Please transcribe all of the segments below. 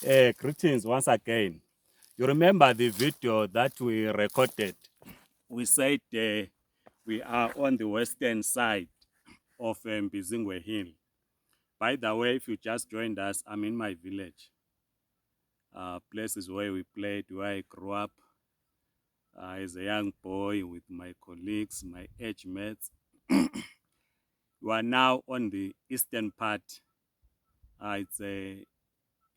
Greetings once again. You remember the video that we recorded? We said we are on the western side of Mbizingwe Hill. By the way, if you just joined us, I'm in my village. Places where we played, where I grew up as a young boy with my colleagues, my age mates. We are now on the eastern part. It's a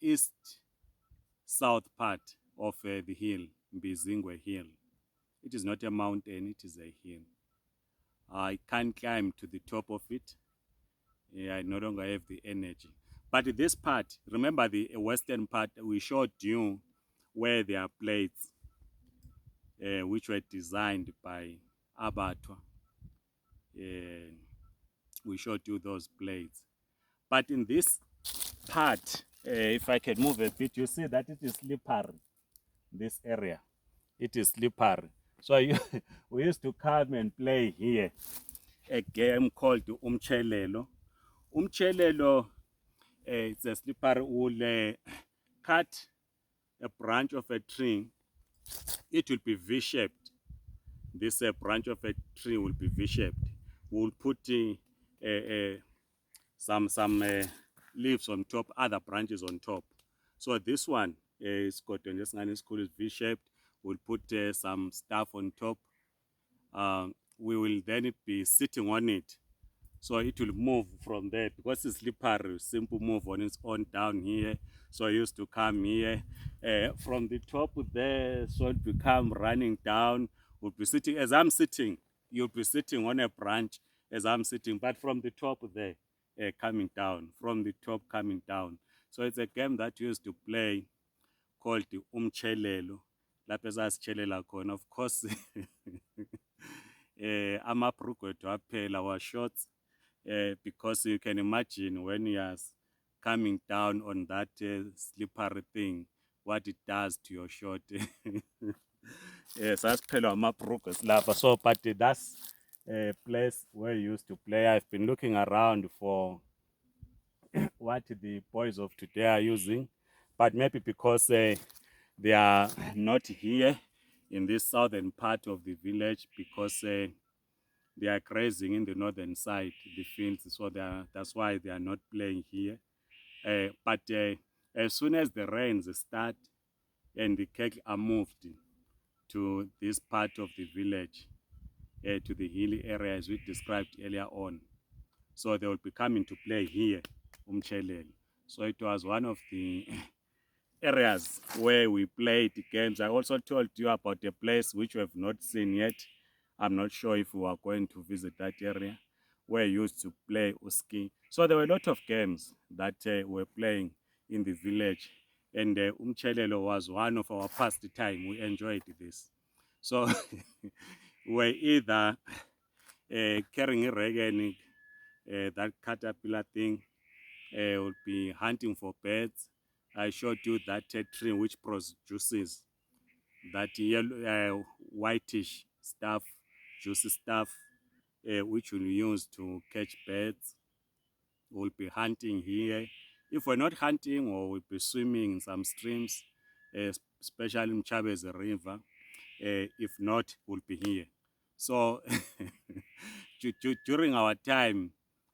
east-south part of the hill, Mbizingwe Hill. It is not a mountain, it is a hill. I can't climb to the top of it. I no longer have the energy. But this part, remember the western part, we showed you where there are plates which were designed by Abattoir. We showed you those plates. But in this part, if I can move a bit, you see that it is slippery, this area. It is slippery. So we used to come and play here a game called Umchelelo. Umchelelo, it's a slippery wool. Cut a branch of a tree, it will be V-shaped. This branch of a tree will be V-shaped. We'll put some leaves on top, other branches on top. So this one is got this school is V-shaped. We'll put some stuff on top. We will then be sitting on it. So it will move from there because it's slippery, simple move on its own down here. So I used to come here from the top there, so it will come running down. We'll be sitting, as I'm sitting, you'll be sitting on a branch as I'm sitting, but from the top there, coming down, from the top coming down. So it's a game that we used to play called the Umchelelo. Lapho esasichelela khona, of course, amabhrugwe ethu aphela, our shorts, because you can imagine when you are coming down on that slippery thing, what it does to your short. Yes, that's lapha. So, but that's a place where you used to play. I've been looking around for what the boys of today are using, but maybe because they are not here in this southern part of the village, because they are grazing in the northern side, the fields, so that's why they are not playing here. But as soon as the rains start and the cattle are moved to this part of the village, to the hilly area as we described earlier on, so they will be coming to play here, Umchelel. So it was one of the areas where we played games. I also told you about a place which we have not seen yet. I'm not sure if we are going to visit that area where we used to play Uski. So there were a lot of games that were playing in the village, and Umchelelo was one of our pastime. We enjoyed this. So we're either carrying a regen, that caterpillar thing, would be hunting for birds. I showed you that tree which produces that yellow, whitish stuff, juicy stuff, which we'll use to catch birds. We'll be hunting here. If we're not hunting, or we'll be swimming in some streams, especially in Chavez River. If not, we'll be here. So during our time,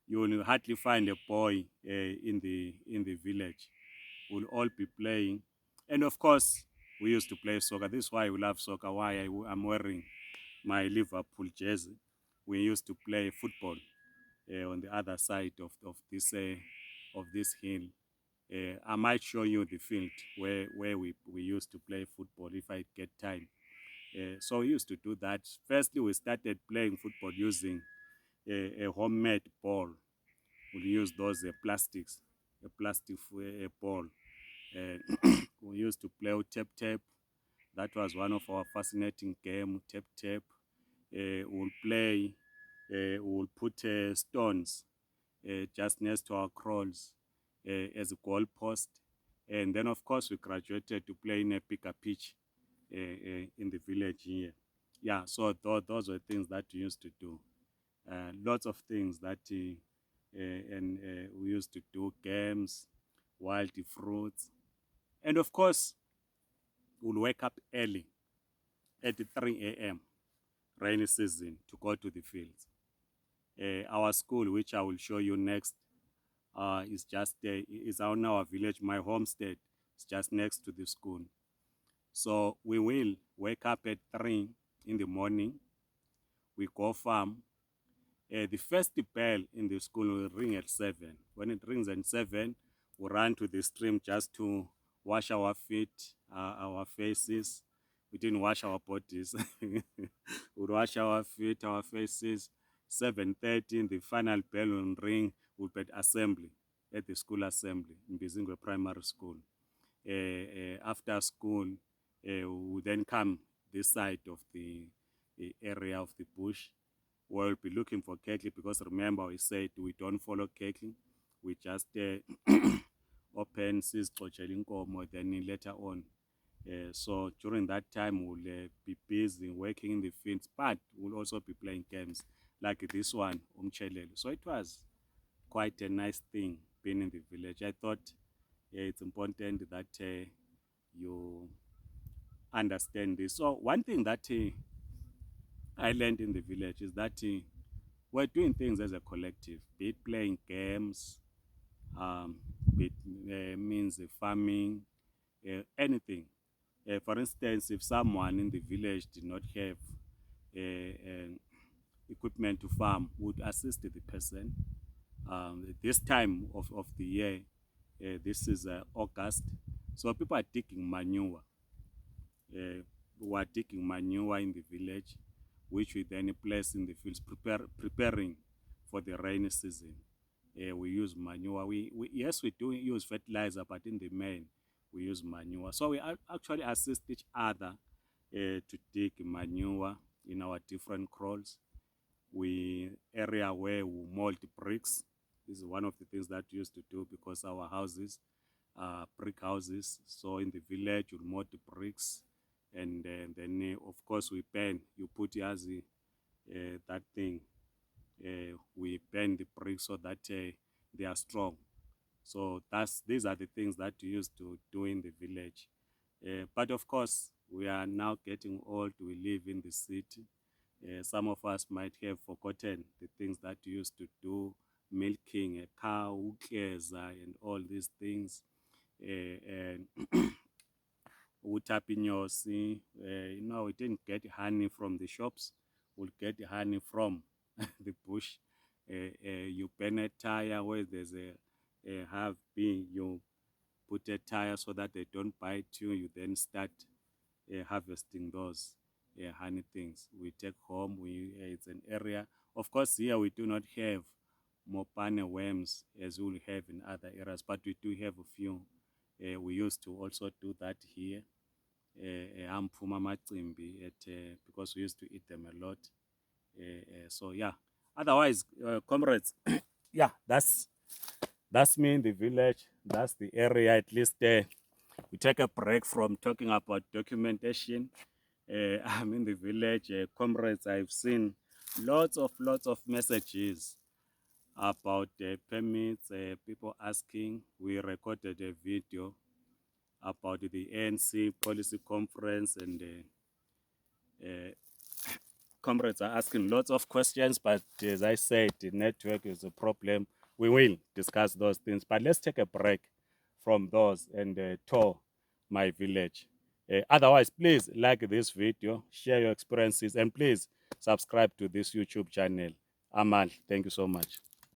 you will hardly find a boy in the village. We'll all be playing, and of course, we used to play soccer. This is why we love soccer. Why I'm wearing my Liverpool jersey. We used to play football on the other side of this hill. I might show you the field where we used to play football if I get time. So we used to do that. Firstly, we started playing football using a homemade ball. We use those plastics, a plastic ball. We used to play with tap. That was one of our fascinating game, tap. We'll play, we'll put stones just next to our crawls as a goal post. And then, of course, we graduated to play in a bigger pitch in the village here. Yeah, so those were things that we used to do. Lots of things that and we used to do games, wild fruits, And of course, we'll wake up early at 3 a.m. rainy season to go to the fields. Our school, which I will show you next, is on our village. My homestead is just next to the school. So we will wake up at 3 in the morning. We go farm. The first bell in the school will ring at 7. When it rings at 7, we run to the stream just to wash our feet, our faces. We didn't wash our bodies. We wash our feet, our faces. 7:30, the final bell will ring. We'll be at assembly, at the school assembly in Bizingwe Primary School. After school, we then come this side of the area of the bush. We'll be looking for cattle because remember we said we don't follow cattle. We just open sizixoxele inkomo, then later on. So during that time we'll be busy working in the fields, but we'll also be playing games like this one, Umchelelo. So it was quite a nice thing being in the village. I thought it's important that you understand this. So one thing that I learned in the village is that we're doing things as a collective, be it playing games, be it means farming, anything. For instance, if someone in the village did not have equipment to farm, would assist the person. This time of the year, this is August, so people are digging manure. We are digging manure in the village, which we then place in the fields, preparing for the rainy season. We use manure. Yes, we do use fertilizer, but in the main, we use manure. So we actually assist each other to dig manure in our different crops. We area where we mold bricks. This is one of the things that we used to do because our houses are brick houses. So in the village, you mold the bricks, and then of course we burn. You put as that thing. We burn the bricks so that they are strong. So these are the things that we used to do in the village. But of course, we are now getting old. We live in the city. Some of us might have forgotten the things that we used to do, milking a cow, ukleza, and all these things. And utapinyosi, we didn't get honey from the shops. We'll get honey from the bush. You burn a tire where there's a have been, you put a tire so that they don't bite you. You then start harvesting those honey things. We take home. It's an area. Of course, here we do not have mopane worms as we will have in other areas, but we do have a few. We used to also do that here. Because we used to eat them a lot. So yeah. Otherwise, comrades, yeah, that's me in the village. That's the area. At least we take a break from talking about documentation. I'm in the village, comrades. I've seen lots of messages about permits. People asking. We recorded a video about the ANC policy conference, and comrades are asking lots of questions, but as I said, the network is a problem. We will discuss those things, but let's take a break from those and tour my village. Otherwise, please like this video, share your experiences, and please subscribe to this YouTube channel. Amal, thank you so much.